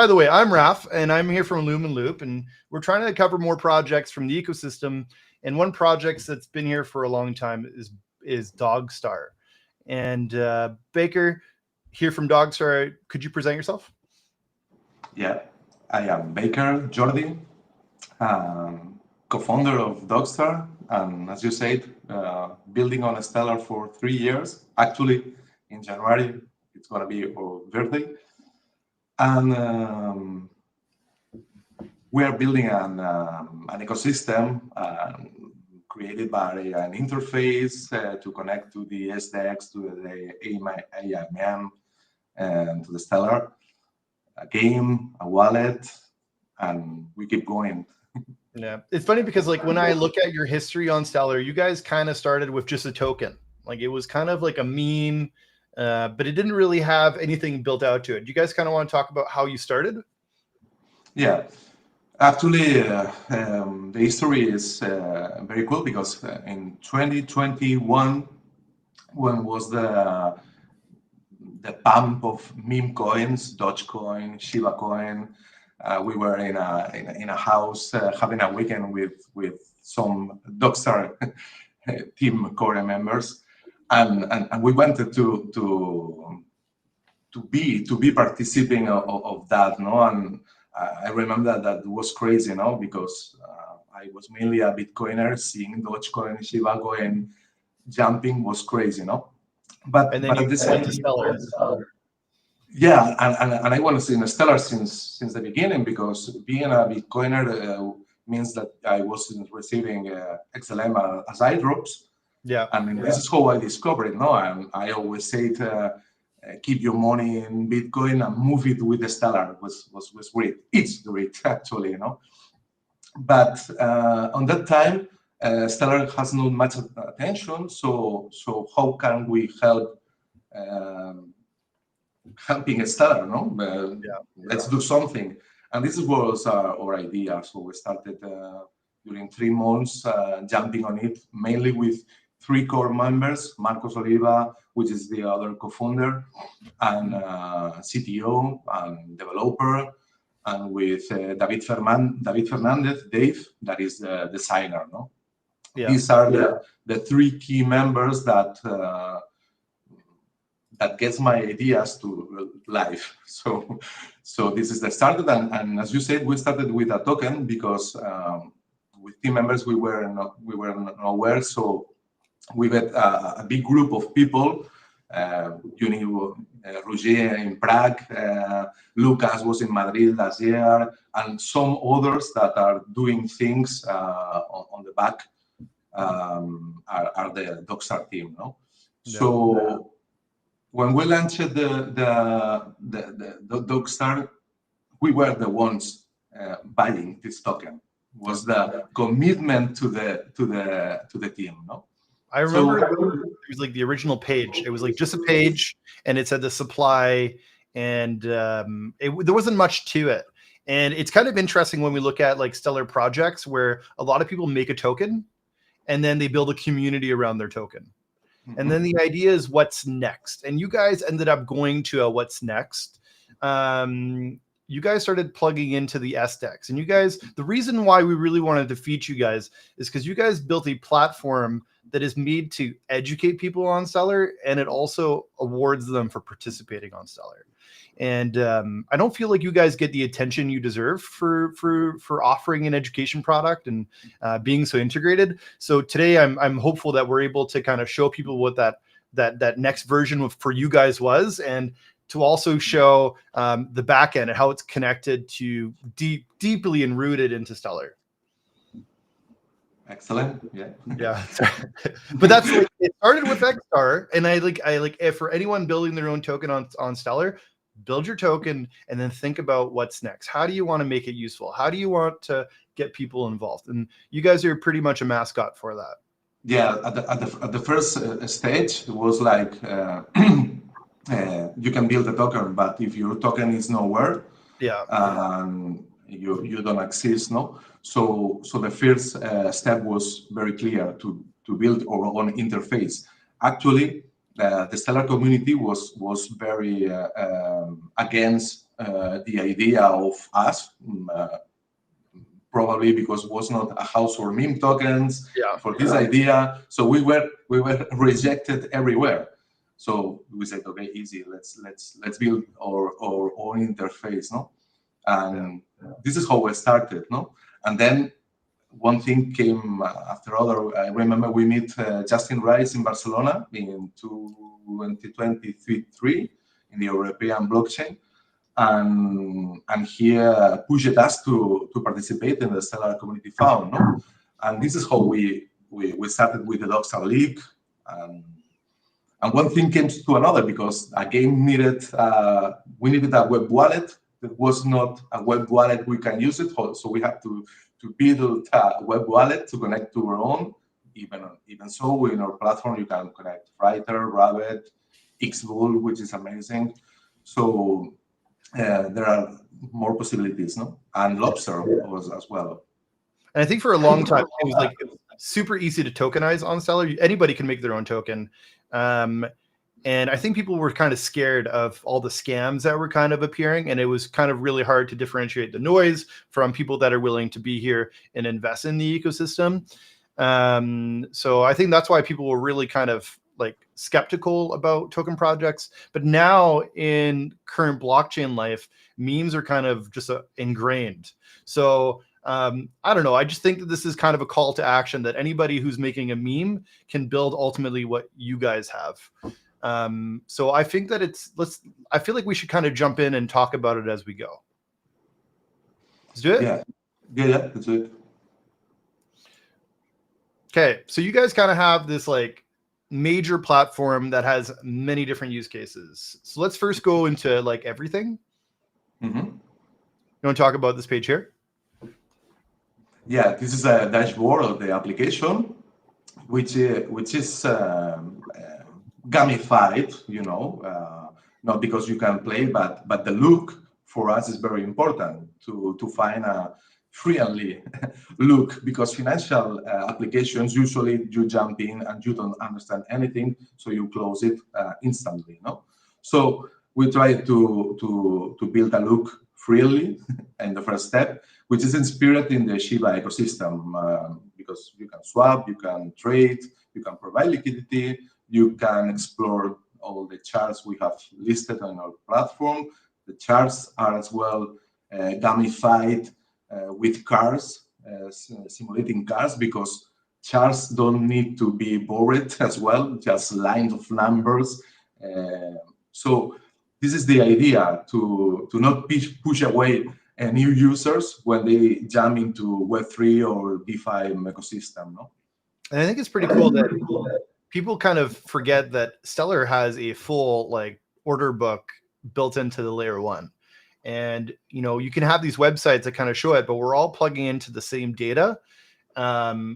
By the way, I'm Raf, and I'm here from Lumen Loop, and we're trying to cover more projects from the ecosystem. And one project that's been here for a long time is Dogstar. And Baker, here from Dogstar, could you present yourself? Yeah, I am Baker Jordi, co-founder of Dogstar, and as you said, building on Stellar for 3 years. Actually, in January, it's going to be our birthday. And we are building an ecosystem created by an interface to connect to the SDEX, to the AIMM, and to the Stellar, a game, a wallet, and we keep going. Yeah, it's funny because like when I look at your history on Stellar, you guys kind of started with just a token. Like it was kind of like a meme, but it didn't really have anything built out to it. Do you guys kind of want to talk about how you started? Yeah, actually, the history is very cool because in 2021, when was the pump of meme coins, Dogecoin, Shiba Coin, we were in a house having a weekend with some Dogstar team core members, and we wanted to be participating of that, no? And I remember that was crazy, no? Because I was mainly a Bitcoiner, seeing Dogecoin, Shiba Coin jumping was crazy, no? But at the same time, yeah, and I was in Stellar since the beginning, because being a Bitcoiner means that I was receiving XLM as airdrops. Yeah, and this is how I discovered it. No, and I always say keep your money in Bitcoin and move it with the Stellar. Was great. It's great actually, you know. But on that time, Stellar has not much attention. So how can we help? Helping Stellar, no? Let's do something. And this was our idea. So we started during 3 months jumping on it, mainly with 3 core members: Marcos Oliva, which is the other co-founder, and CTO and developer, and with David Fernandez, Dave, that is the designer, no? Yeah. These are the 3 key members that gets my ideas to life. So this is the start, and as you said, we started with a token because with team members we were nowhere. So we met a big group of people. Roger in Prague, Lucas was in Madrid last year, and some others that are doing things on the back are the Dogstar team, no? Yeah. So when we launched the Dogstar, we were the ones buying this token. Was the commitment to the team, no? I remember it was like the original page. It was like just a page, and it said the supply, and there wasn't much to it. And it's kind of interesting when we look at like Stellar projects where a lot of people make a token, and then they build a community around their token. And then the idea is what's next. And you guys ended up going to a what's next. You guys started plugging into the SDEX. And you guys, the reason why we really wanted to feature you guys is because you guys built a platform that is made to educate people on Stellar, and it also awards them for participating on Stellar. And I don't feel like you guys get the attention you deserve for offering an education product and being so integrated. So today I'm hopeful that we're able to kind of show people what that next version for you guys was, and to also show the back end and how it's connected to deeply and rooted into Stellar. Excellent. Yeah. But that's like, it started with Dogstar, and I like if for anyone building their own token on Stellar, build your token and then think about what's next. How do you want to make it useful? How do you want to get people involved? And you guys are pretty much a mascot for that. Yeah, at the first stage, it was like you can build a token, but if your token is nowhere, you don't exist, no. So the first step was very clear to build our own interface. Actually, the Stellar community was very against the idea of us, probably because it was not a house for meme tokens Yeah. for this idea. So we were rejected everywhere. So we said, okay, easy. Let's build our own interface, no? And this is how we started, no? And then one thing came after other. I remember we met Justin Rice in Barcelona in 2023 in the European blockchain, and he pushed us to participate in the Stellar Community Fund, no? And this is how we started with the Dogstar League, and one thing came to another, because a game needed we needed a web wallet. That was not a web wallet we can use it, so we have to build a web wallet to connect to our own. Even so, in our platform you can connect Writer, Rabbit, Xbull, which is amazing. So there are more possibilities, no? And Lobster was as well. And I think for a long time it was like super easy to tokenize on Stellar. Anybody can make their own token. And I think people were kind of scared of all the scams that were kind of appearing, and it was kind of really hard to differentiate the noise from people that are willing to be here and invest in the ecosystem. So I think that's why people were really kind of like skeptical about token projects. But now in current blockchain life, memes are kind of just ingrained. So I don't know. I just think that this is kind of a call to action, that anybody who's making a meme can build ultimately what you guys have. So I think that I feel like we should kind of jump in and talk about it as we go. Let's do it. Yeah, that's it. Okay, so you guys kind of have this like major platform that has many different use cases. So let's first go into like everything. Mm-hmm. You want to talk about this page here? Yeah, this is a dashboard of the application, which is gamified, not because you can play, but the look for us is very important to find a friendly look, because financial applications, usually you jump in and you don't understand anything, so you close it instantly, no? So we try to build a look freely in the first step, which is inspired in the Shiba ecosystem, because you can swap, you can trade, you can provide liquidity, you can explore all the charts we have listed on our platform. The charts are as well gamified with cars, simulating cars, because charts don't need to be bored as well, just lines of numbers. So this is the idea, to not push away new users when they jump into Web3 or DeFi ecosystem, no? And I think it's pretty cool that people kind of forget that Stellar has a full like order book built into the layer one. And, you can have these websites that kind of show it, but we're all plugging into the same data,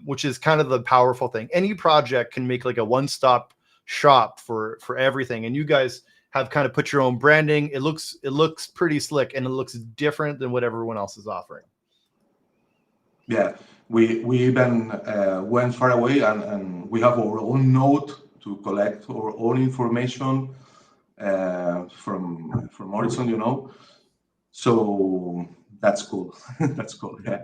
which is kind of the powerful thing. Any project can make like a one-stop shop for everything. And you guys have kind of put your own branding. It looks pretty slick, and it looks different than what everyone else is offering. Yeah, we even went far away, and we have our own node to collect our own information from Horizon, So that's cool. That's cool. Yeah.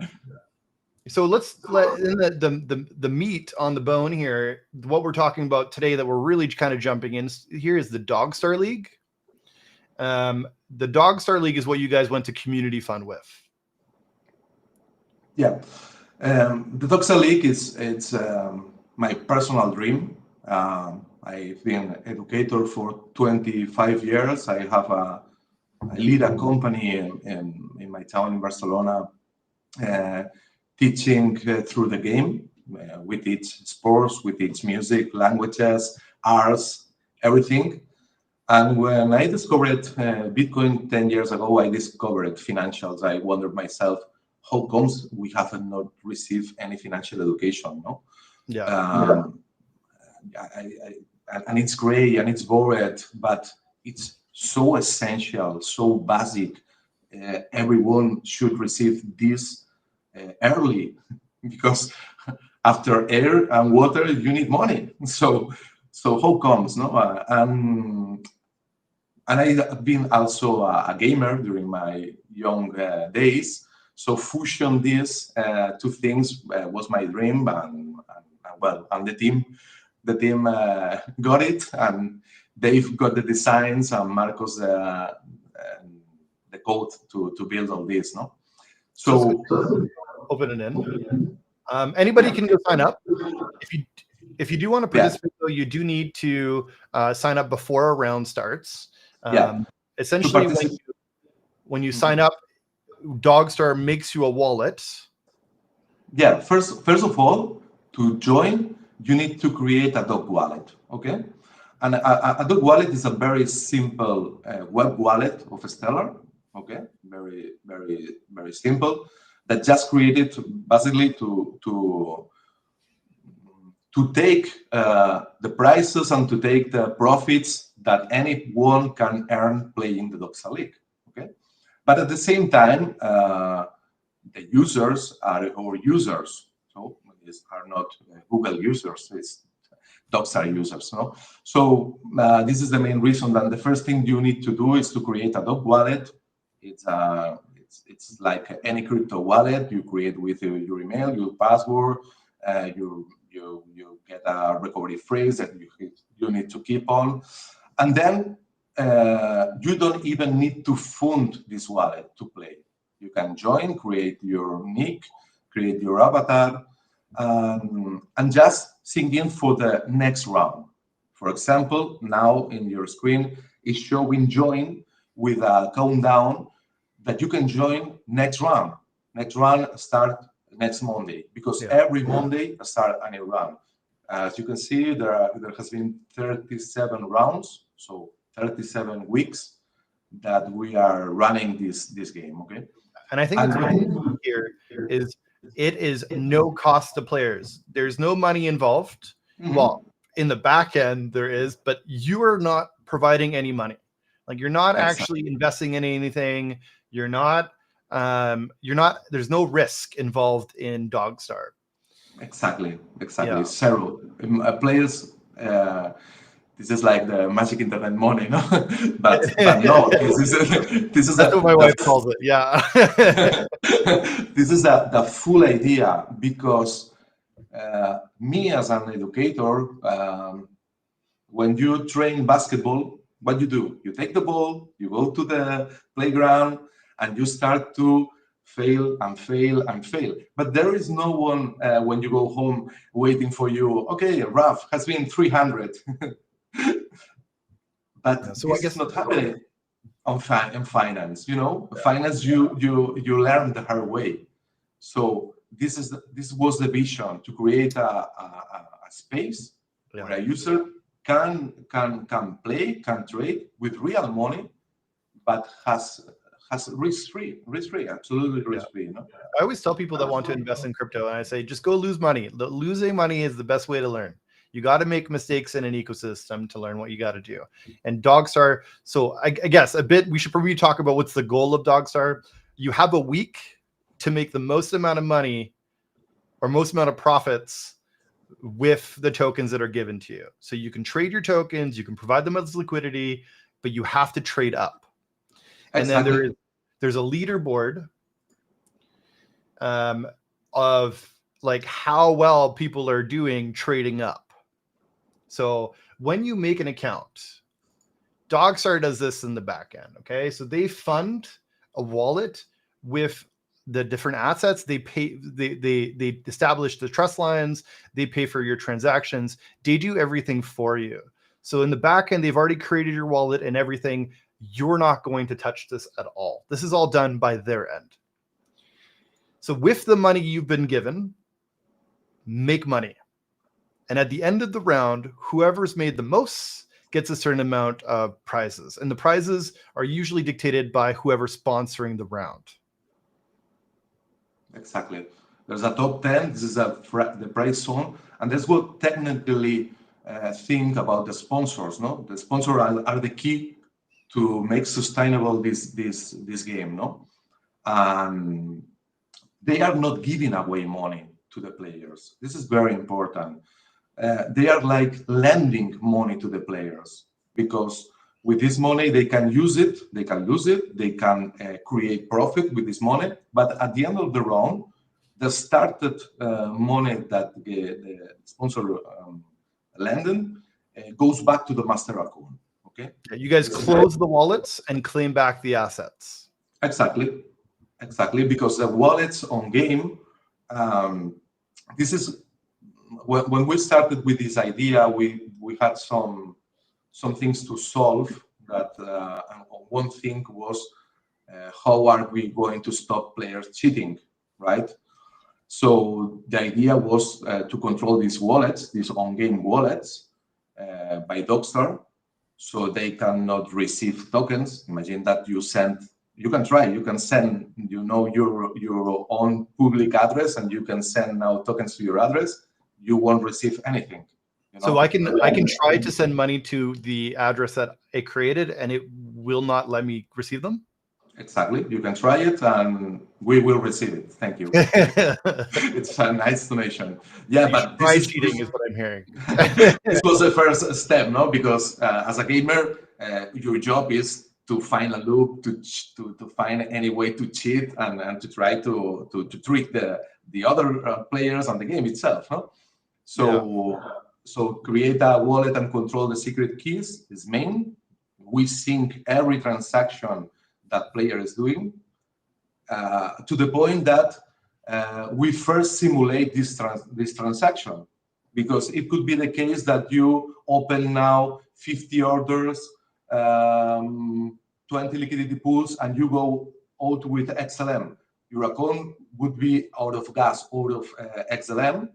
So let's let in the meat on the bone here. What we're talking about today, that we're really kind of jumping in here, is the Dogstar League. The Dogstar League is what you guys went to Community Fund with. Yeah, the Dogstar League it's my personal dream. I've been an educator for 25 years. I lead a company in my town in Barcelona, teaching through the game. We teach sports, we teach music, languages, arts, everything. And when I discovered Bitcoin 10 years ago, I discovered financials. I wondered myself, how comes we have not received any financial education, no? Yeah. And it's gray and it's bored, but it's so essential, so basic. Everyone should receive this early, because after air and water, you need money. So So how comes, no? And I've been also a gamer during my young days. So fusion these two things was my dream, and the team got it, and they've got the designs, and Marcos the code to build all this, no? So it's So good. Open it in. Anybody can go sign up. If you do want to yeah, participate, though, you do need to sign up before a round starts. yeah, to Essentially, participate. when you sign up, Dogstar makes you a wallet. Yeah, first of all, to join, you need to create a dog wallet, okay? And a dog wallet is a very simple web wallet of Stellar, okay? Very, very, very simple. That just created basically to take the prices and to take the profits that anyone can earn playing the Dogstar League, okay? But at the same time, the users are our users. So these are not Google users, it's Dogstar users. No? So this is the main reason that the first thing you need to do is to create a dog wallet. It's like any crypto wallet you create with your email, your password, you get a recovery phrase that you need to keep on, and then you don't even need to fund this wallet to play. You can join, create your nick, create your avatar, and just sing in for the next round. For example, now in your screen is showing join with a countdown that you can join next round. Next round start next Monday, because every Monday start a new round. As you can see, there has been 37 rounds, so 37 weeks that we are running this game, okay? And I think it's what's here is it is no cost to players. There's no money involved. Mhm. Well, in the back end there is, but you are not providing any money. Like you're not actually investing in anything. You're not. There's no risk involved in Dogstar. Exactly. Yeah. Zero. Players. This is like the magic internet money, no? but no, this is That's what my wife calls it. Yeah. this is the full idea, because me as an educator, when you train basketball, what you do? You take the ball, you go to the playground, and you start to fail and fail and fail. But there is no one when you go home waiting for you. Okay, Raf has been 300. But Yeah, so this I guess is not happening in finance. You know, finance you learn the hard way. So this was the vision, to create a space where a user can play, can trade with real money, but has risk free, absolutely risk free. No? I always tell people that want to invest in crypto, and I say, just go lose money. Losing money is the best way to learn. You got to make mistakes in an ecosystem to learn what you got to do. And Dogstar, so I guess we should probably talk about what's the goal of Dogstar. You have a week to make the most amount of money or most amount of profits with the tokens that are given to you. So you can trade your tokens, you can provide them as liquidity, but you have to trade up. And then there's a leaderboard of like how well people are doing trading up. So when you make an account, Dogstar does this in the back end. Okay, so they fund a wallet with the different assets. They pay. They establish the trust lines. They pay for your transactions. They do everything for you. So in the back end, they've already created your wallet and everything. You're not going to touch this at all. This is all done by their end. So with the money you've been given, make money. And at the end of the round, whoever's made the most gets a certain amount of prizes. And the prizes are usually dictated by whoever's sponsoring the round. Exactly. There's a top 10. This is the prize zone. And that's what technically think about the sponsors. No, the sponsors are the key to make sustainable this game. No, and they are not giving away money to the players. This is very important. they are like lending money to the players, because with this money they can use it, they can lose it, they can create profit with this money. But at the end of the round, the started money that the sponsor lending goes back to the master account. Okay. You guys close the wallets and claim back the assets. Exactly, because the wallets on game. This is when we started with this idea. We had some things to solve. That and one thing was how are we going to stop players cheating, right? So the idea was to control these wallets, these on-game wallets, by Dogstar, so they cannot receive tokens. Imagine that you send. You can try. You can send. Your own public address, and you can send now tokens to your address. You won't receive anything. So I can try to send money to the address that it created, and it will not let me receive them. Exactly. You can try it, and we will receive it. Thank you. It's a nice donation. Yeah, but this is what I'm hearing. This was the first step, no? Because as a gamer, your job is to find a loop, to find any way to cheat, and to try to trick the other players on the game itself, no? So create a wallet and control the secret keys is main. We sync every transaction that player is doing, to the point that we first simulate this transaction, because it could be the case that you open now 50 orders, 20 liquidity pools, and you go out with XLM. Your account would be out of gas, out of XLM.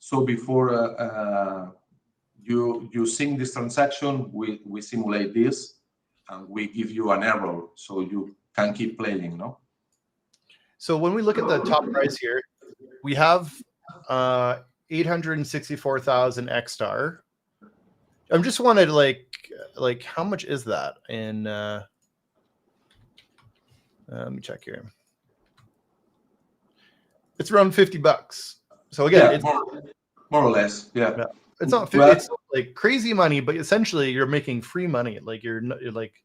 So before you sync this transaction, we simulate this, and we give you an error, so you can keep playing, no? So when we look at the top price here, we have 864,000 X-Star. I just wanted like how much is that in? Let me check here. It's around $50. So again, yeah, it's more or less, yeah. It's not 50, it's not like crazy money, but essentially you're making free money. Like you're like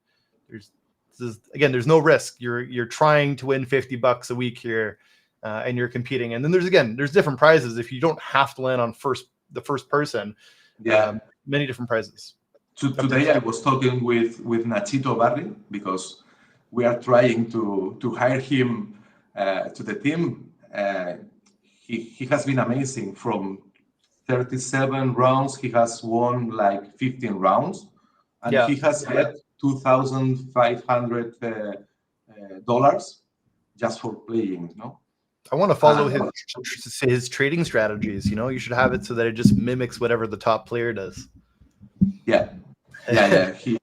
there's no risk. You're trying to win $50 a week here, and you're competing. And then there's different prizes if you don't have to land on the first person. Yeah, many different prizes. Today I was talking with Nachito Barry, because we are trying to hire him to the team. He has been amazing. From 37 rounds, he has won like 15 rounds, and he has get $2,500 just for playing. No, I want to follow his trading strategies. You should have it so that it just mimics whatever the top player does. Yeah. He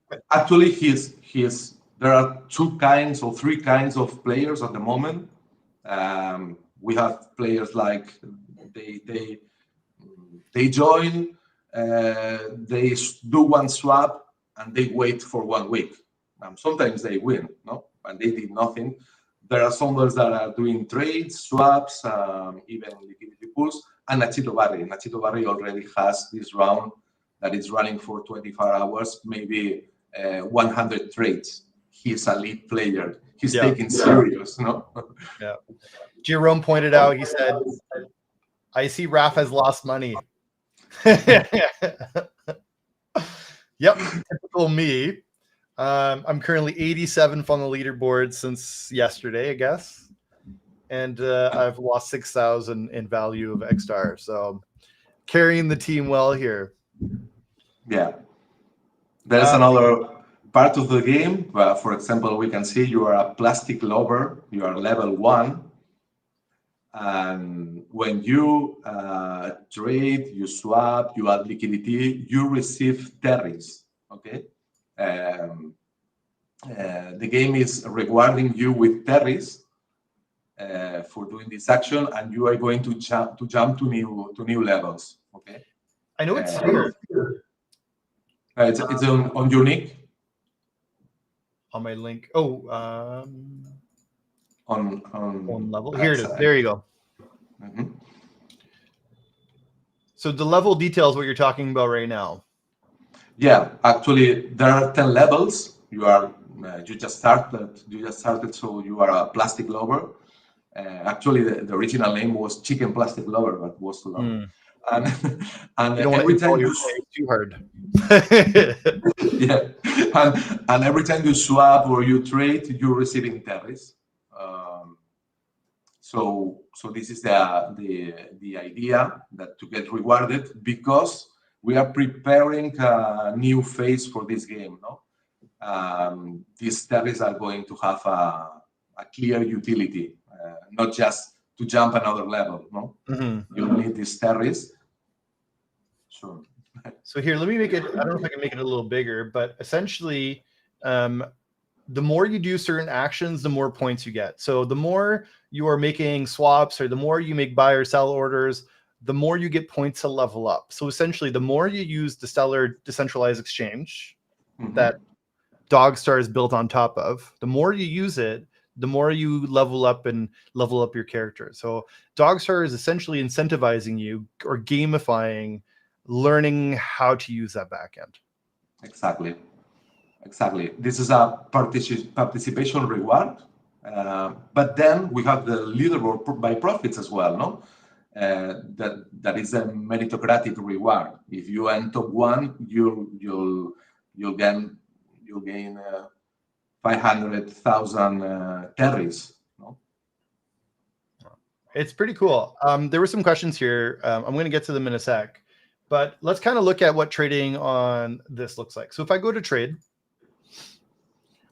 there are 2 kinds or 3 kinds of players at the moment. We have players like they join, they do one swap, and they wait for 1 week. Sometimes they win, no, and they did nothing. There are some others that are doing trades, swaps, even liquidity pools. And Nachito Barry already has this round that is running for 24 hours, maybe 100 trades. He's a lead player. He's taking serious, no? Yeah. Jerome pointed out, he said, I see Raf has lost money. Yep, typical me. I'm currently 87th on the leaderboard since yesterday, I guess. And I've lost 6,000 in value of X-Star. So carrying the team well here. Yeah. There's another part of the game. For example, we can see you are a plastic lover. You are level 1. And when you trade, you swap, you add liquidity, you receive terries. Okay. The game is rewarding you with terries for doing this action, and you are going to jump to new levels. Okay. I know it's here. It's on your nick. On my link. Oh, on level. Here it is. There you go. Mm-hmm. So the level details what you're talking about right now. Yeah, actually, there are 10 levels. You just started, so you are a plastic lover. Actually, the original name was Chicken Plastic Lover, but was too long. Mm. And and You don't want to every control time your you players too hard. yeah, and every time you swap or you trade, you're receiving terries. Um, so this is the idea that to get rewarded because we are preparing a new phase for this game. No, these terries are going to have a clear utility, not just to jump another level. No, you need these terries. Sure. So here, let me make it. I don't know if I can make it a little bigger, but essentially, the more you do certain actions, the more points you get. So the more you are making swaps, or the more you make buy or sell orders, the more you get points to level up. So essentially, the more you use the Stellar Decentralized Exchange that Dogstar is built on top of, the more you use it, the more you level up your character. So Dogstar is essentially incentivizing you or gamifying learning how to use that backend. Exactly. This is a participation reward, but then we have the leaderboard by profits as well, no? That is a meritocratic reward. If you end top one, you'll gain 500,000 terries. No? It's pretty cool. There were some questions here. I'm going to get to them in a sec, but let's kind of look at what trading on this looks like. So if I go to trade,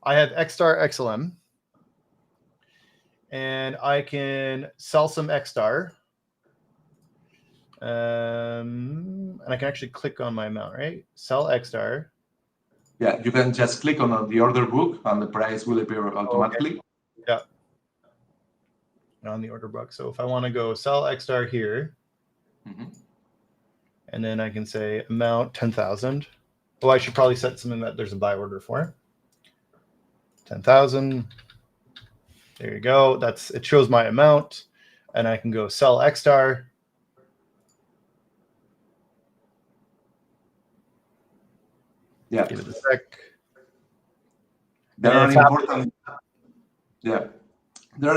I have XStar XLM, and I can sell some XStar. And I can actually click on my amount, right? Sell XStar. Yeah, you can just click on the order book and the price will appear automatically. Okay. Yeah. On the order book. So if I want to go sell XStar here, and then I can say amount 10,000. Oh, I should probably set something that there's a buy order for. 10,000. There you go. It shows my amount, and I can go sell XStar. Yeah. Give it a sec. There are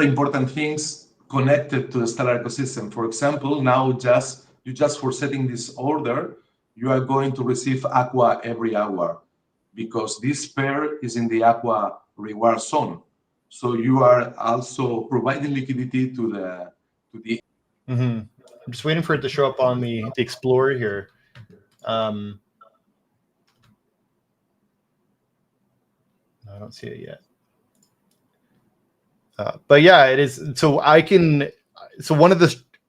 important things connected to the Stellar ecosystem. For example, now just for setting this order, you are going to receive Aqua every hour because this pair is in the Aqua reward zone. So you are also providing liquidity to the. I'm just waiting for it to show up on the Explorer here. I don't see it yet. But yeah, it is. So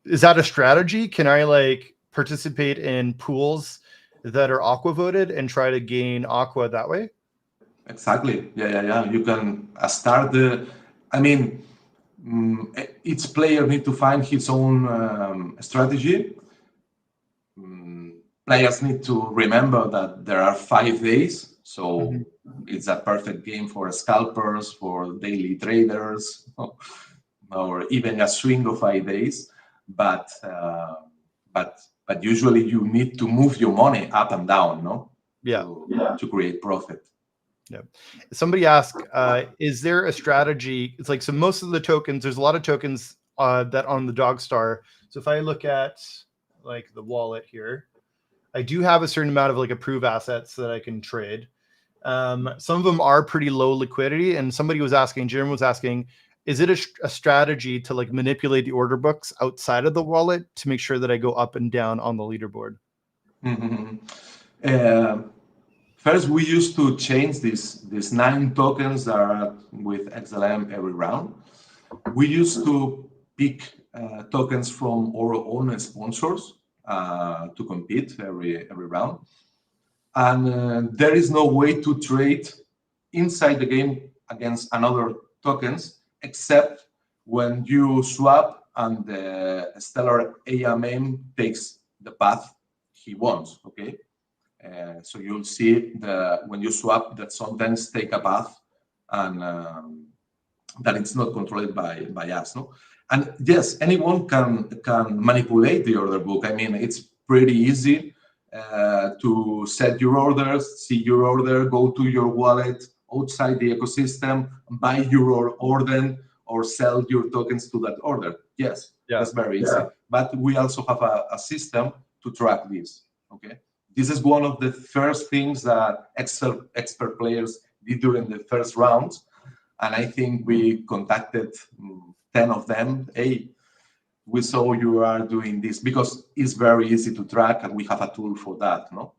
is that a strategy? Can I like participate in pools that are Aqua voted and try to gain Aqua that way? Exactly. Yeah. You can start each player need to find his own strategy. Players need to remember that there are 5 days, so it's a perfect game for scalpers, for daily traders, or even a swing of 5 days. But usually you need to move your money up and down, no? Yeah. To create profit. Yeah. Somebody asked, is there a strategy? It's like, so most of the tokens, there's a lot of tokens that on the Dogstar. So if I look at like the wallet here, I do have a certain amount of like approved assets that I can trade. Some of them are pretty low liquidity. And somebody was asking, Jeremy was asking, is it a strategy to like manipulate the order books outside of the wallet to make sure that I go up and down on the leaderboard? First, we used to change these 9 tokens that are with XLM every round. We used to pick tokens from our own sponsors to compete every round. And there is no way to trade inside the game against another tokens except when you swap and the Stellar AMM takes the path he wants, okay? So you'll see when you swap that sometimes take a path and that it's not controlled by us, no? And yes, anyone can manipulate the order book. I mean, it's pretty easy to set your orders, see your order, go to your wallet outside the ecosystem, buy your order, or sell your tokens to that order. Yes, that's very easy. But we also have a system to track this. Okay, this is one of the first things that expert players did during the first rounds, and I think we contacted 10 of them. Hey, we saw you are doing this, because it's very easy to track, and we have a tool for that. No.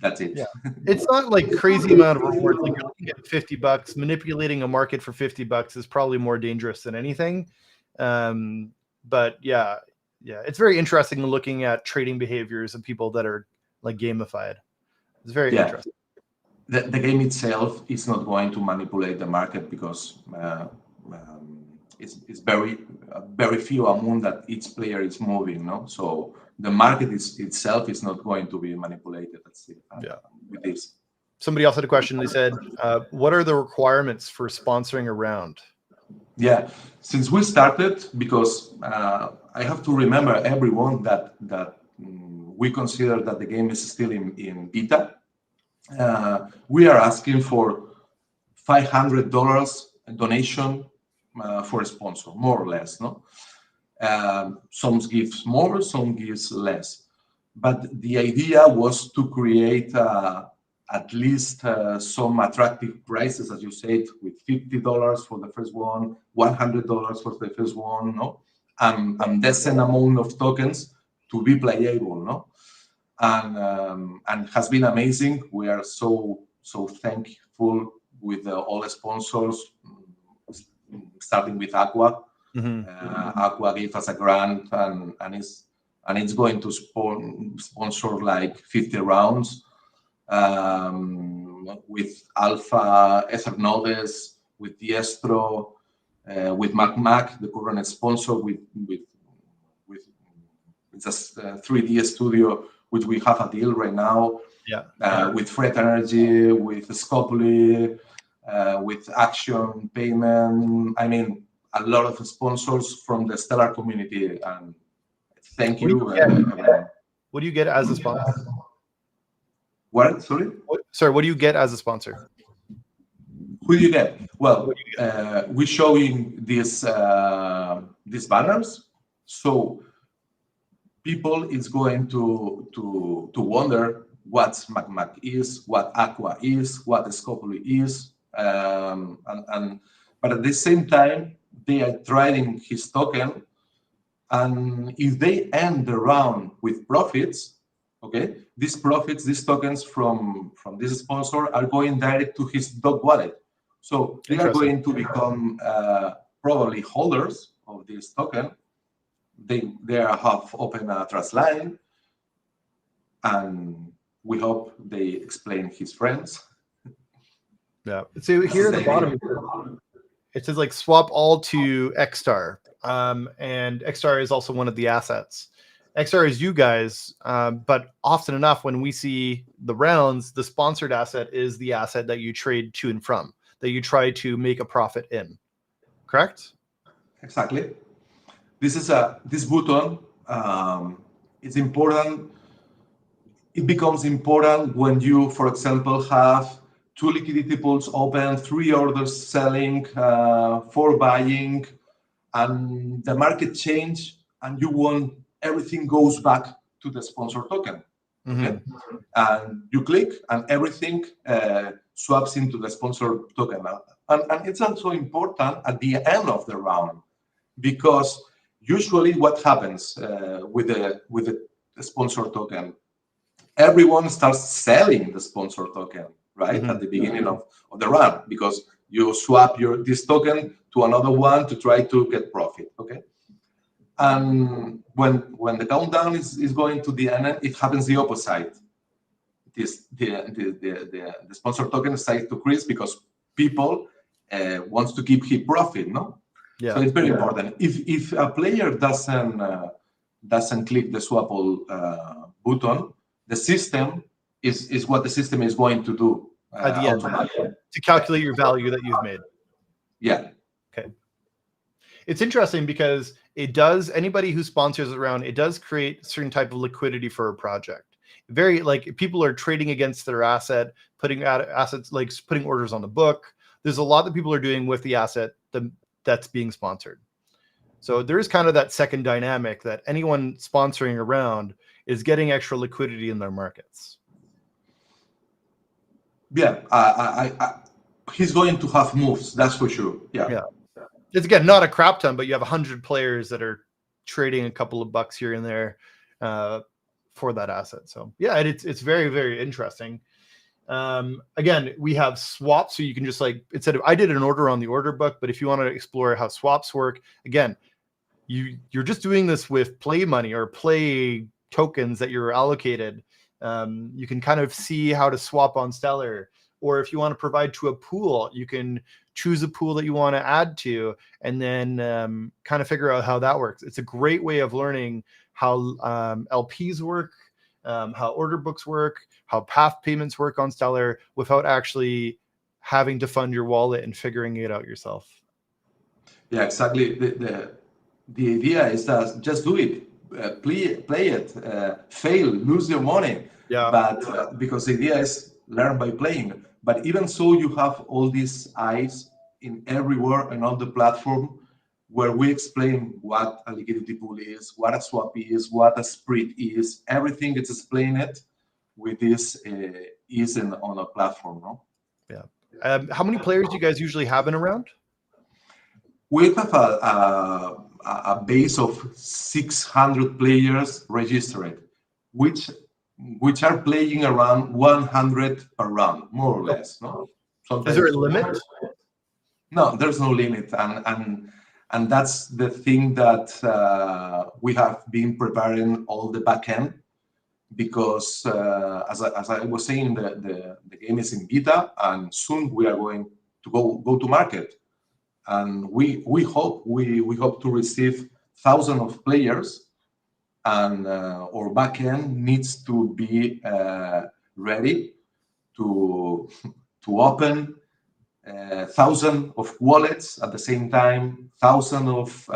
That's it. Yeah, it's not like crazy amount of rewards. Like you're looking at $50. Manipulating a market for $50 is probably more dangerous than anything. But yeah, it's very interesting looking at trading behaviors of people that are like gamified. It's very interesting. The game itself is not going to manipulate the market, because it's very few amount that each player is moving. No, so the market itself is not going to be manipulated. With this. Somebody else had a question. They said, what are the requirements for sponsoring a round? Yeah, since we started, because I have to remember everyone that we consider that the game is still in beta. We are asking for $500 donation for a sponsor, more or less. No, some gives more, some gives less. But the idea was to create at least some attractive prices, as you said, with $50 for the first one, $100 for the first one, no, and decent amount of tokens to be playable, no, and has been amazing. We are so thankful with all the sponsors, starting with Aqua. Aqua gave us a grant, and it's going to sponsor like 50 rounds with Alpha, Ethernodes, with Diestro, with MacMac, the current sponsor, with just 3D Studio, which we have a deal right now. With Freight Energy, with Scopely, with Action Payment. I mean, a lot of sponsors from the Stellar community, and thank you. What do you get as a sponsor? What? Sorry? What do you get as a sponsor? Who do you get? Well, we're showing these banners, so people is going to wonder what MacMac is, what Aqua is, what Scopely is, but at the same time they are trading his token. And if they end the round with profits, okay, these profits, these tokens from this sponsor are going direct to his dog wallet. So they are going to become probably holders of this token. They have opened a trust line, and we hope they explain his friends. Yeah. So here at the bottom, it says like swap all to Xstar. And Xstar is also one of the assets. Xstar is you guys, but often enough when we see the rounds, the sponsored asset is the asset that you trade to and from, that you try to make a profit in. Correct? Exactly. This button is important. It becomes important when you, for example, have 2 liquidity pools open, 3 orders selling, 4 buying, and the market change, and you want everything goes back to the sponsor token. Okay? And you click, and everything swaps into the sponsor token. And it's also important at the end of the round, because usually what happens with the sponsor token, everyone starts selling the sponsor token, right, at the beginning of the round, because you swap this token to another one to try to get profit. Okay, and when the countdown is going to the end, it happens the opposite. The sponsor token starts to increase because people wants to keep his profit. No, so it's very important. If a player doesn't click the swap all button, the system is what the system is going to do at the end to calculate your value that you've made. Yeah. Okay. It's interesting because it does, anybody who sponsors around, it does create a certain type of liquidity for a project. Very, like, people are trading against their asset, putting out assets, like putting orders on the book. There's a lot that people are doing with the asset that's being sponsored. So there is kind of that second dynamic that anyone sponsoring around is getting extra liquidity in their markets. Yeah, he's going to have moves, that's for sure. Yeah. It's, again, not a crap ton, but you have 100 players that are trading a couple of bucks here and there for that asset. So yeah, it's very, very interesting. Again, we have swaps, so you can just, like, instead of, I did an order on the order book, but if you want to explore how swaps work, again, you're just doing this with play money or play tokens that you're allocated. You can kind of see how to swap on Stellar, or if you want to provide to a pool, you can choose a pool that you want to add to, and then kind of figure out how that works. It's a great way of learning how LPs work, how order books work, how path payments work on Stellar without actually having to fund your wallet and figuring it out yourself. Yeah, exactly. The idea is that just do it, play it, fail, lose your money. Yeah. But because the idea is learn by playing. But even so, you have all these eyes in everywhere and on the platform where we explain what a liquidity pool is, what a swap is, what a spread is. Everything is explained with this ease on a platform. No? Yeah. How many players do you guys usually have in a round? We have a base of 600 players registered, which are playing around 100 per round, more or less. No, sometimes. Is there a limit? No, there's no limit, and that's the thing that we have been preparing all the back end, because as I was saying, the game is in beta, and soon we are going to go to market. And we hope to receive thousands of players, and our backend needs to be ready to open thousands of wallets at the same time, thousands of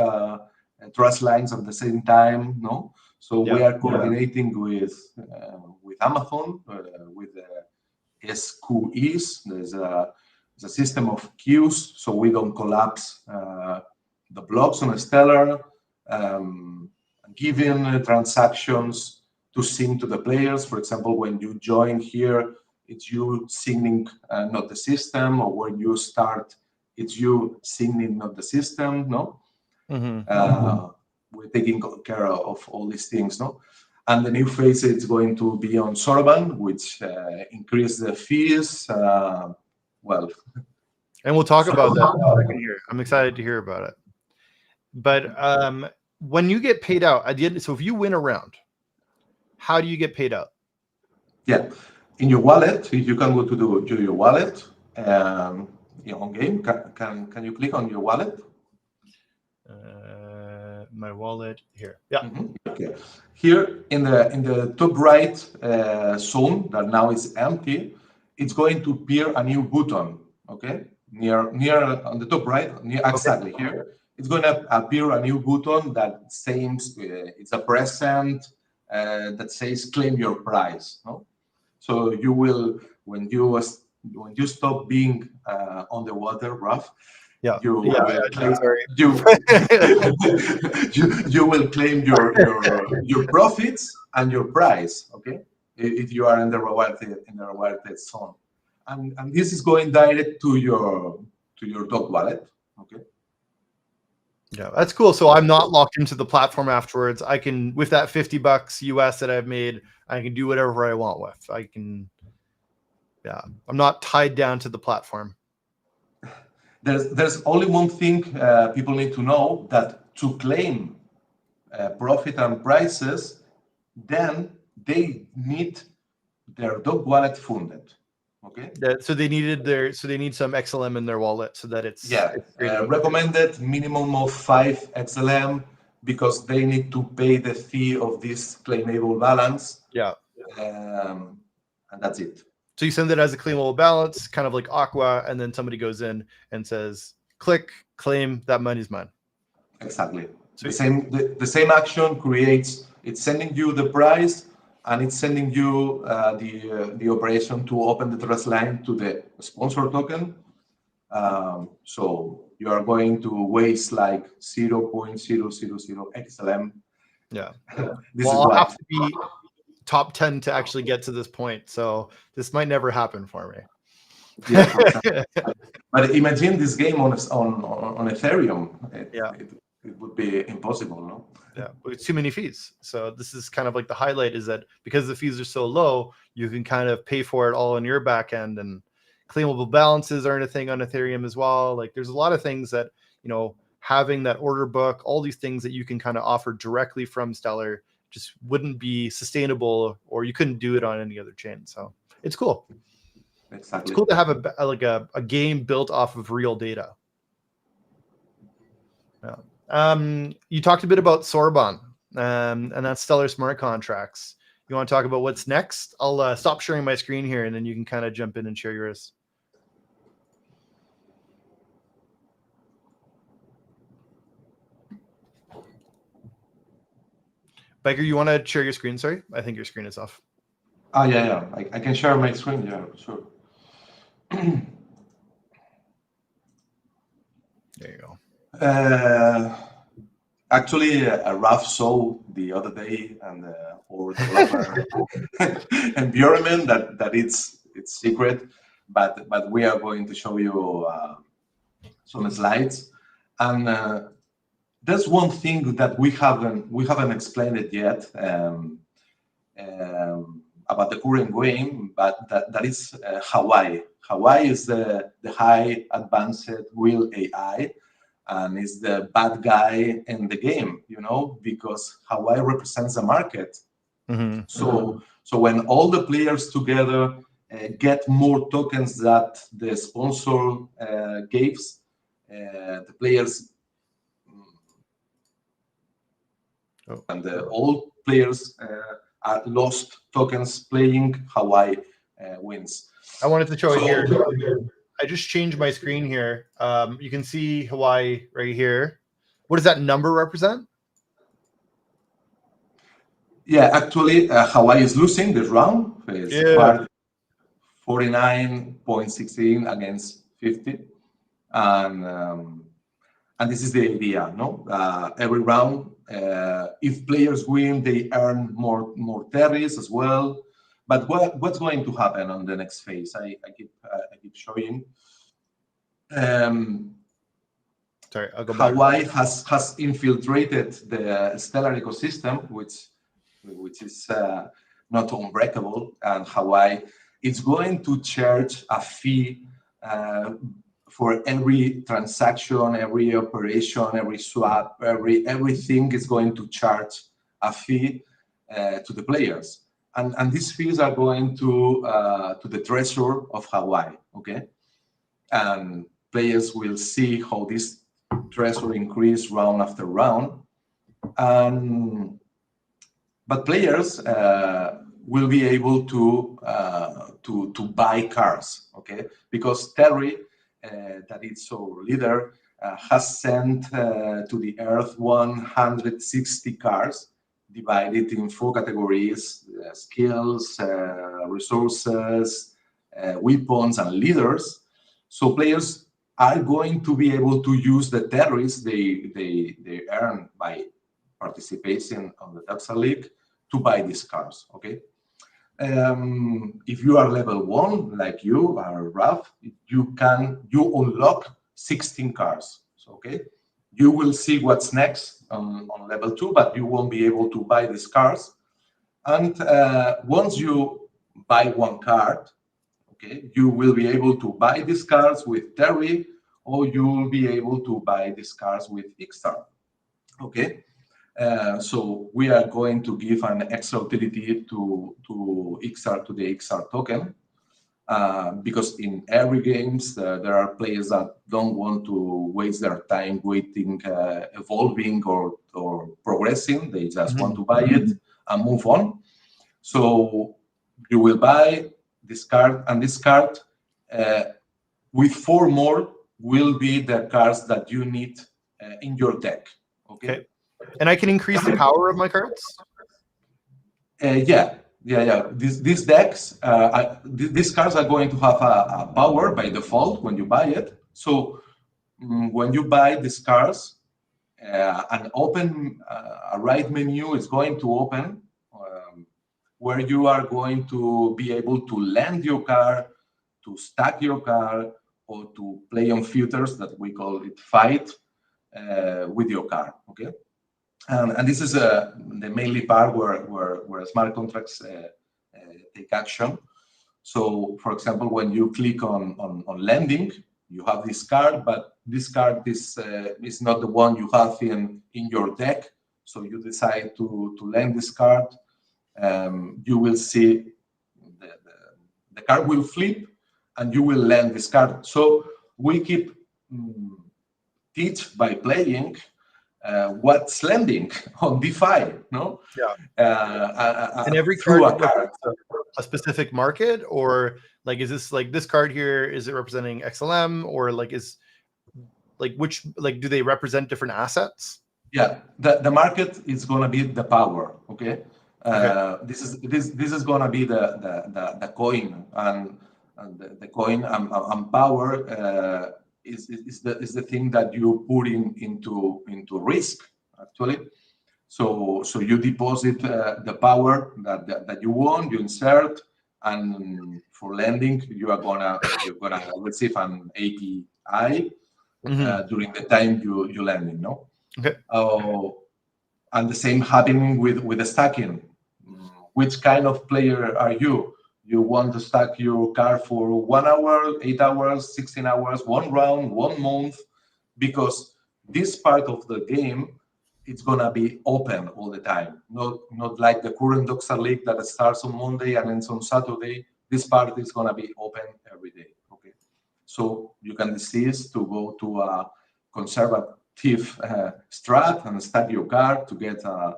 trust lines at the same time. No, so we are coordinating with Amazon, with the SQEs. There's a system of queues, so we don't collapse the blocks on a Stellar, giving transactions to sync to the players. For example, when you join here, it's you signing, not the system, or when you start, it's you signing, not the system. No, we're taking care of all these things. No, and the new phase is going to be on Soroban, which increase the fees. Well, and we'll talk about that in a second here. I'm excited to hear about it. But when you get paid out at the end, so if you win a round, how do you get paid out? Yeah, in your wallet, you can go to your wallet on game. Can you click on your wallet? My wallet here. Yeah. Okay. Here in the top right zone that now is empty, it's going to appear a new button. Okay, near on the top right, exactly here. It's going to appear a new button that says it's a present that says claim your prize. No, so you will, when you stop being on the water, Raf, you will claim your profits and your prize. Okay, if you are in the rewarded zone, and this is going direct to your dog wallet. Okay. Yeah, that's cool. So I'm not locked into the platform afterwards. I can, with that $50 US that I've made, I can do whatever I want with. I can, yeah, I'm not tied down to the platform. There's only one thing people need to know, that to claim profit and prices, then they need their dog wallet funded. Okay. So they need some XLM in their wallet so that it's recommended minimum of 5 XLM, because they need to pay the fee of this claimable balance. Yeah. And that's it. So you send it as a claimable balance, kind of like Aqua, and then somebody goes in and says, click, claim, that money's mine. Exactly. Sweet. The same action creates, it's sending you the price, and it's sending you the operation to open the trust line to the sponsor token. So you are going to waste like 0.000 XLM. Yeah. This Well, is I'll what. have to be top 10 to actually get to this point. So this might never happen for me. Yeah, for example. But imagine this game on Ethereum. Yeah. It would be impossible, no? Yeah, but it's too many fees. So this is kind of like the highlight, is that because the fees are so low, you can kind of pay for it all on your back end, and claimable balances aren't a thing on Ethereum as well. Like there's a lot of things that, having that order book, all these things that you can kind of offer directly from Stellar just wouldn't be sustainable, or you couldn't do it on any other chain. So it's cool. Exactly. It's cool to have a game built off of real data. Yeah. You talked a bit about Sorbonne, and that's Stellar smart contracts. You want to talk about what's next? I'll stop sharing my screen here, and then you can kind of jump in and share yours. Biker, you want to share your screen? Sorry, I think your screen is off. Yeah. I can share my screen. Yeah, sure. There you go. Actually, Raf saw the other day, and or developer environment that it's secret, but we are going to show you some slides, and there's one thing that we haven't explained it yet about the current game, but that is Hawaii. Hawaii is the high advanced real AI, and is the bad guy in the game, because Hawaii represents the market. Mm-hmm. So when all the players together get more tokens that the sponsor gives, the players and all players are lost tokens playing, Hawaii wins. I wanted to show it here. I just changed my screen here. You can see Hawaii right here. What does that number represent? Yeah, actually, Hawaii is losing this round. It's 49.16 against 50, and this is the idea, no? Every round, if players win, they earn more terries as well. But what's going to happen on the next phase? I keep showing. Sorry, I'll go back. Hawaii has infiltrated the Stellar ecosystem, which is not unbreakable, and Hawaii is going to charge a fee for every transaction, every operation, every swap, everything is going to charge a fee to the players, and these fees are going to the treasury of Hawaii. Okay, and players will see how this treasury increase round after round, but players will be able to buy cars, okay? Because Terry, that is our leader, has sent to the Earth 160 cars divided in 4 categories: skills, resources, weapons, and leaders. So players are going to be able to use the terries they earn by participation on the Dogstar League to buy these cars, okay? If you are level 1, like you are Raf, you unlock 16 cars, so, okay? You will see what's next on level 2, but you won't be able to buy these cars. And once you buy 1 card, okay, you will be able to buy these cars with Terry, or you will be able to buy these cars with Xstar, okay? So we are going to give an extra utility to Xstar, to the Xstar token, because in every games there are players that don't want to waste their time waiting, evolving or progressing. They just want to buy it and move on. So you will buy this card, and this card with 4 more will be the cards that you need in your deck. Okay. And I can increase the power of my cards? Yeah. These decks, these cards are going to have a power by default when you buy it. So when you buy these cards, an open a right menu is going to open where you are going to be able to lend your card, to stack your card, or to play on futures that we call it fight with your card. Okay. And this is the mainly part where smart contracts take action. So, for example, when you click on lending, you have this card, but this card is not the one you have in your deck. So you decide to lend this card. You will see the card will flip, and you will lend this card. So we keep teach by playing what's lending on DeFi, no? Yeah. And every through card a card. a specific market, or like is this like this card here? Is it representing XLM, or like is like which like do they represent different assets? Yeah, the market is gonna be the power. Okay, this is gonna be the coin and the coin and power is the thing that you put into risk actually. So you deposit the power that you want, you insert, and for lending you're gonna receive an API during the time you lending. No. Okay. And the same happening with the stacking. Which kind of player are you? You want to stack your car for 1 hour, 8 hours, 16 hours, 1 round, 1 month, because this part of the game it's gonna be open all the time. Not like the current Dogstar League that starts on Monday and ends on Saturday. This part is gonna be open every day. Okay, so you can decide to go to a conservative strat and stack your card to get a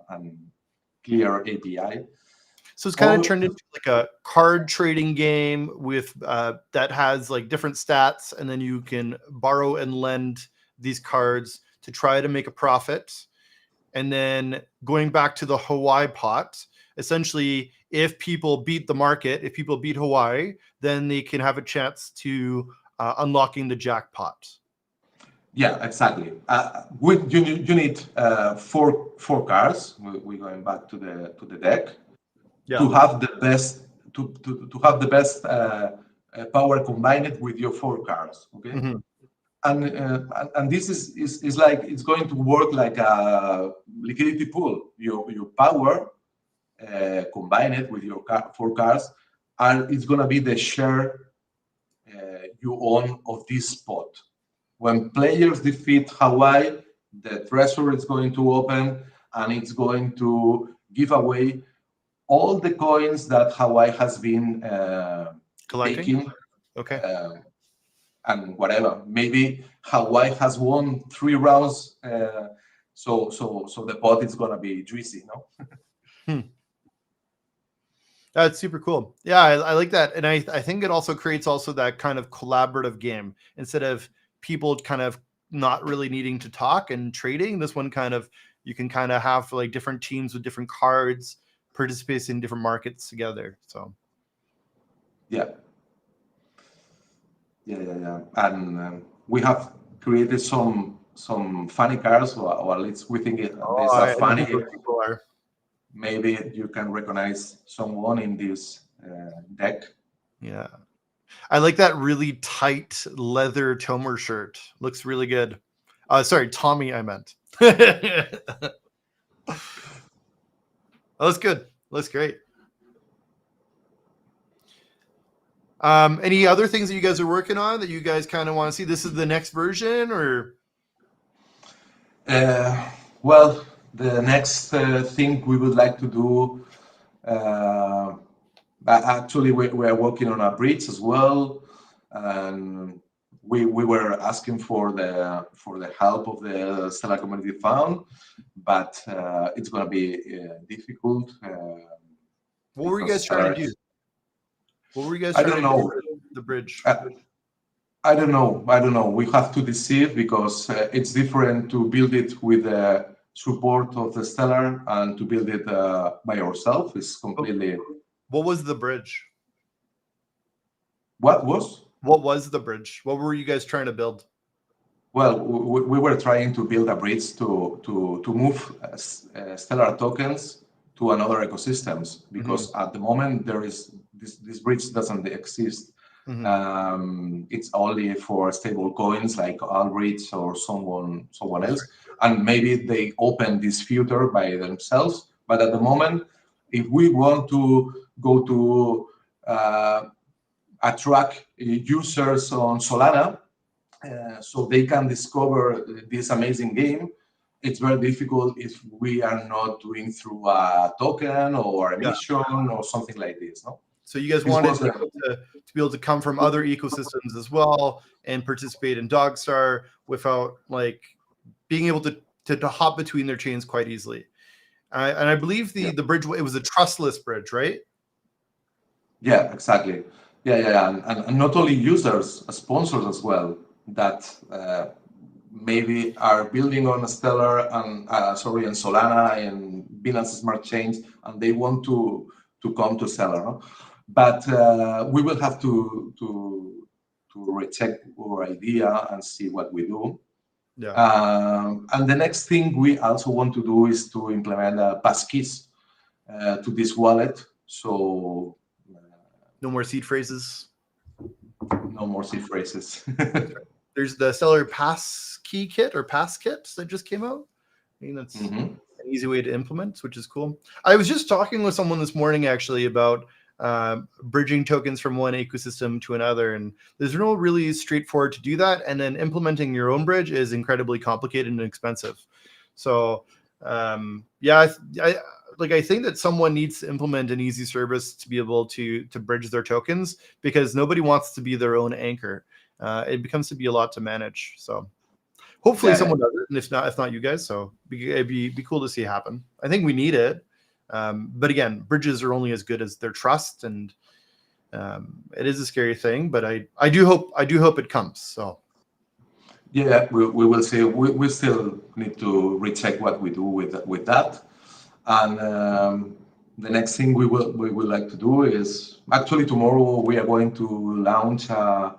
clear API. So it's kind of turned into like a card trading game with that has like different stats, and then you can borrow and lend these cards to try to make a profit. And then going back to the Hawaii pot, essentially, if people beat the market, if people beat Hawaii, then they can have a chance to unlocking the jackpot. Yeah, exactly. You need four cards. We're going back to the deck to have the best to have the best power combined with your 4 cards. Okay. Mm-hmm. And this is like it's going to work like a liquidity pool. Your power combined with your 4 cards, and it's gonna be the share you own of this spot. When players defeat Hawaii, the treasury is going to open and it's going to give away all the coins that Hawaii has been taking. Okay. And whatever. Maybe Hawaii has won 3 rounds, so the pot is gonna be juicy, no? That's super cool. Yeah, I like that, and I think it also creates that kind of collaborative game instead of people kind of not really needing to talk and trading. This one you can have like different teams with different cards participate in different markets together. So yeah, and we have created some funny cards, or at least we think these are funny. People are. Maybe you can recognize someone in this deck. Yeah. I like that really tight leather Tomer shirt. Looks really good. Sorry, Tommy, I meant. That looks good. Looks great. Any other things that you guys are working on that you guys kind of want to see? This is the next version, or? Well, the next thing we would like to do, actually, we are working on a bridge as well, and we were asking for the help of the Stellar Community Fund, but it's going to be difficult. What were you guys trying to do? What were you guys trying to do the bridge? I don't know. We have to deceive because it's different to build it with support of the Stellar and to build it by ourselves is completely. What was the bridge? What was? What was the bridge? What were you guys trying to build? Well, we were trying to build a bridge to move Stellar tokens to another ecosystems, because at the moment there is this bridge doesn't exist. It's only for stable coins like Albridge or someone else, and maybe they open this future by themselves. But at the moment, if we want to go to attract users on Solana, so they can discover this amazing game, it's very difficult if we are not doing through a token or a mission or something like this. No. So you guys wanted people to be able to come from other ecosystems as well and participate in Dogstar without like being able to hop between their chains quite easily. And I believe the bridge, it was a trustless bridge, right? Yeah, exactly. Yeah. And not only users, sponsors as well, that maybe are building on Stellar and and Solana and Binance Smart Chains, and they want to come to Stellar. No? But we will have to recheck our idea and see what we do. Yeah. And the next thing we also want to do is to implement passkeys to this wallet. So no more seed phrases. No more seed phrases. There's the Stellar Pass Key Kit or Pass Kit that just came out. I mean, that's an easy way to implement, which is cool. I was just talking with someone this morning actually about bridging tokens from one ecosystem to another, and there's no really straightforward to do that. And then implementing your own bridge is incredibly complicated and expensive. So yeah, I think that someone needs to implement an easy service to be able to bridge their tokens, because nobody wants to be their own anchor. It becomes to be a lot to manage. So hopefully someone does it, and if not you guys. So it'd be cool to see it happen. I think we need it. But again, bridges are only as good as their trust, and it is a scary thing. But I do hope it comes. So yeah, we will see. We still need to recheck what we do with that. And the next thing we would like to do is actually tomorrow we are going to launch a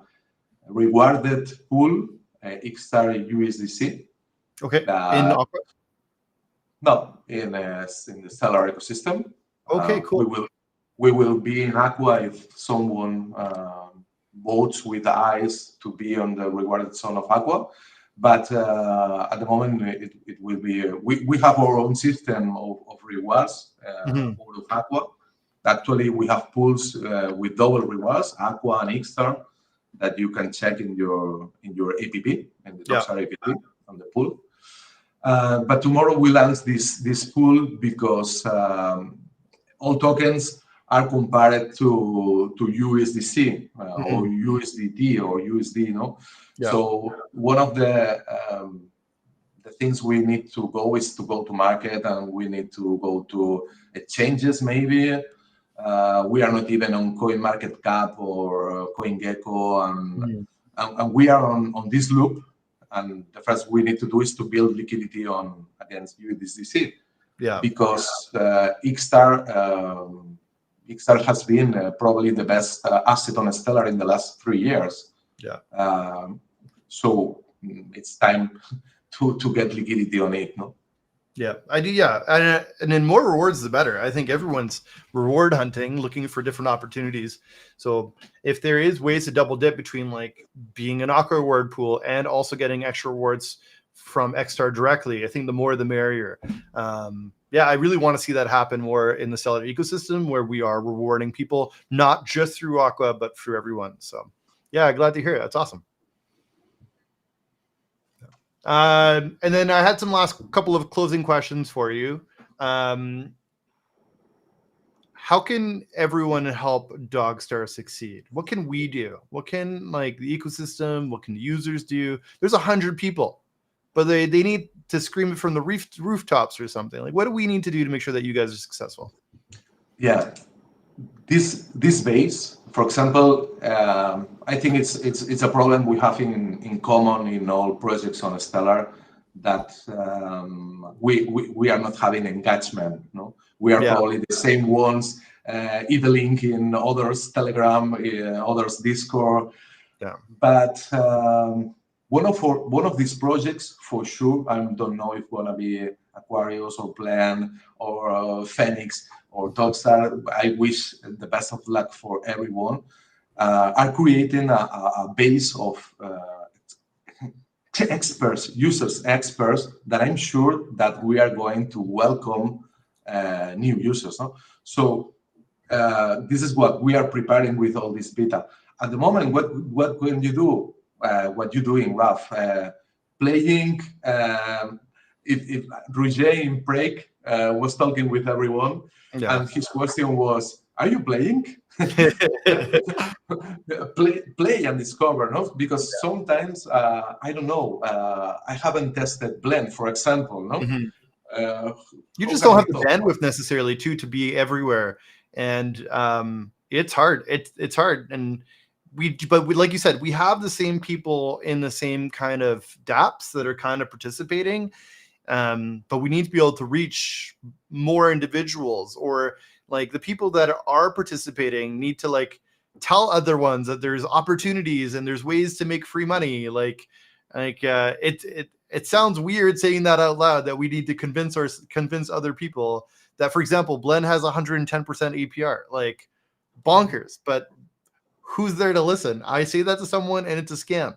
rewarded pool, Dogstar USDC. Okay. In Aqua? No, in the Stellar ecosystem. Okay, cool. We will be in Aqua if someone votes with the eyes to be on the rewarded zone of Aqua. But at the moment, it will be. We have our own system of rewards out of Aqua. Actually, we have pools with double rewards, Aqua and Dogstar, that you can check in your APP, in the Dogstar APP on the pool. But tomorrow we launch this pool because all tokens are compared to USDC or USDT or USD, you know. Yeah. So one of the things we need to go is to go to market, and we need to go to exchanges maybe. We are not even on CoinMarketCap or CoinGecko, and we are on this loop. And the first we need to do is to build liquidity against USDC. Yeah. Because Dogstar has been probably the best asset on Stellar in the last 3 years. Yeah. So it's time to get liquidity on it, no? Yeah, I do. Yeah, and then more rewards, the better. I think everyone's reward hunting, looking for different opportunities. So if there is ways to double dip between like being an Aqua reward pool and also getting extra rewards from Dogstar directly, I think the more the merrier. Yeah, I really want to see that happen more in the Stellar ecosystem, where we are rewarding people not just through Aqua but through everyone. So yeah, glad to hear it. That's awesome. And then I had some last couple of closing questions for you. How can everyone help Dogstar succeed? What can we do? What can like the ecosystem? What can the users do? There's 100 people, but they need to scream it from the rooftops or something. Like, what do we need to do to make sure that you guys are successful? Yeah, this base, for example, I think it's a problem we have in common in all projects on Stellar, that we are not having engagement. No, we are probably the same ones idling in others Telegram, others Discord. Yeah. But one of these projects for sure, I don't know if gonna be Aquarius or Plan or Phoenix or Dogstar. I wish the best of luck for everyone. Are creating a base of experts, users, experts that I'm sure that we are going to welcome new users. No? So this is what we are preparing with all this beta. At the moment, what can you do? What you doing, Raf? Playing. If Roger in break was talking with everyone, and his question was, "Are you playing?" play and discover, no? Because sometimes I don't know. I haven't tested Blend, for example, no. You just don't have the bandwidth necessarily to be everywhere, and it's hard. It's hard, and but like you said, we have the same people in the same kind of dApps that are kind of participating, but we need to be able to reach more individuals, or like the people that are participating need to like tell other ones that there's opportunities and there's ways to make free money. It sounds weird saying that out loud, that we need to convince other people that, for example, Blend has 110% APR, like bonkers, but who's there to listen? I say that to someone and it's a scam.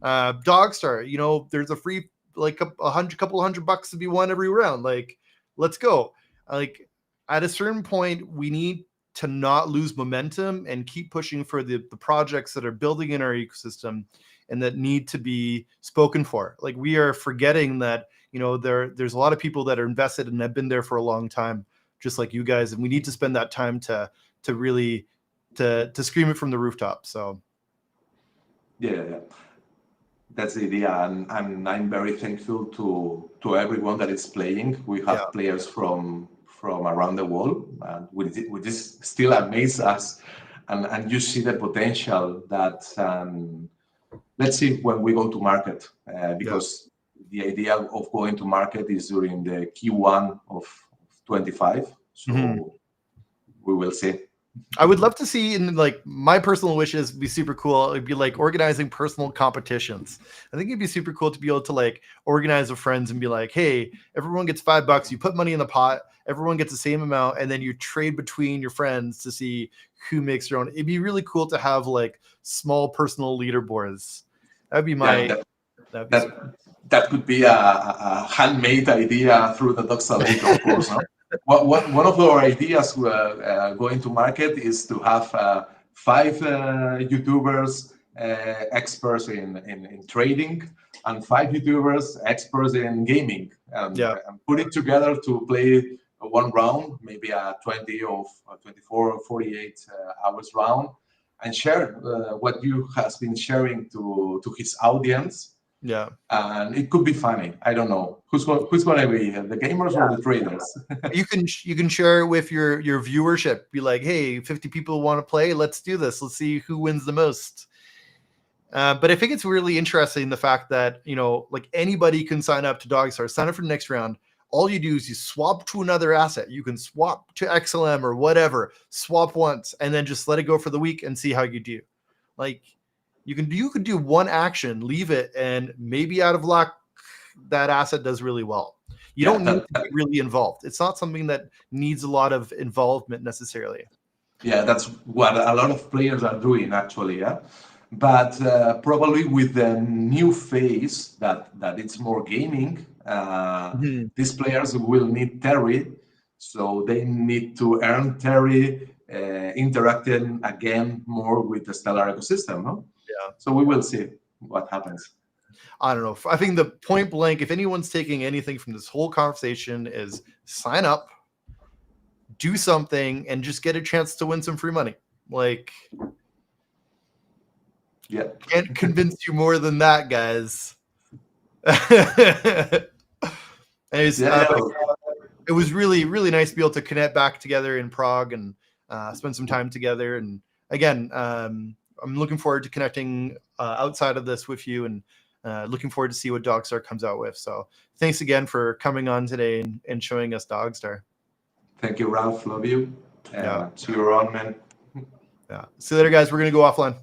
Dogstar, you know, there's a free like couple $100 to be won every round. Like, let's go. Like at a certain point, we need to not lose momentum and keep pushing for the projects that are building in our ecosystem and that need to be spoken for. Like we are forgetting that, you know, there's a lot of people that are invested and have been there for a long time, just like you guys. And we need to spend that time to really to scream it from the rooftop. So yeah. That's the idea, and I'm very thankful to everyone that is playing. We have players from around the world, and which is still amazes us, and you see the potential that. Let's see when we go to market, because the idea of going to market is during the Q1 of 25. So we will see. I would love to see, in like my personal wishes, be super cool. It'd be like organizing personal competitions. I think it'd be super cool to be able to like organize with friends and be like, hey, everyone gets $5. You put money in the pot, everyone gets the same amount, and then you trade between your friends to see who makes their own. It'd be really cool to have like small personal leaderboards. That'd be my. That could be a handmade idea through the Dogstar, of course. No? One of our ideas going to market is to have 5 YouTubers experts in trading and 5 YouTubers experts in gaming, and put it together to play one round, maybe a 20 or 24 or 48 hours round, and share what you has been sharing to his audience. Yeah, and it could be funny. I don't know who's going to be the gamers or the traders. you can share it with your viewership. Be like, hey, 50 people want to play. Let's do this. Let's see who wins the most. But I think it's really interesting the fact that, you know, like anybody can sign up to Dogstar, sign up for the next round. All you do is you swap to another asset. You can swap to XLM or whatever, swap once, and then just let it go for the week and see how you do. Like you could do one action, leave it, and maybe out of luck, that asset does really well. You don't need to be really involved. It's not something that needs a lot of involvement necessarily. Yeah, that's what a lot of players are doing actually. Yeah. But probably with the new phase that it's more gaming, these players will need Terry, so they need to earn Terry, interacting again more with the Stellar ecosystem. No? Yeah. So we will see what happens. I don't know. I think the point blank, if anyone's taking anything from this whole conversation, is sign up, do something, and just get a chance to win some free money. Like, yeah, can't convince you more than that, guys. Anyways, it was really, really nice to be able to connect back together in Prague and spend some time together. And again, I'm looking forward to connecting outside of this with you and looking forward to see what Dogstar comes out with. So thanks again for coming on today and showing us Dogstar. Thank you, Ralph. Love you. Yeah. See you around, man. Yeah. See you later, guys. We're going to go offline.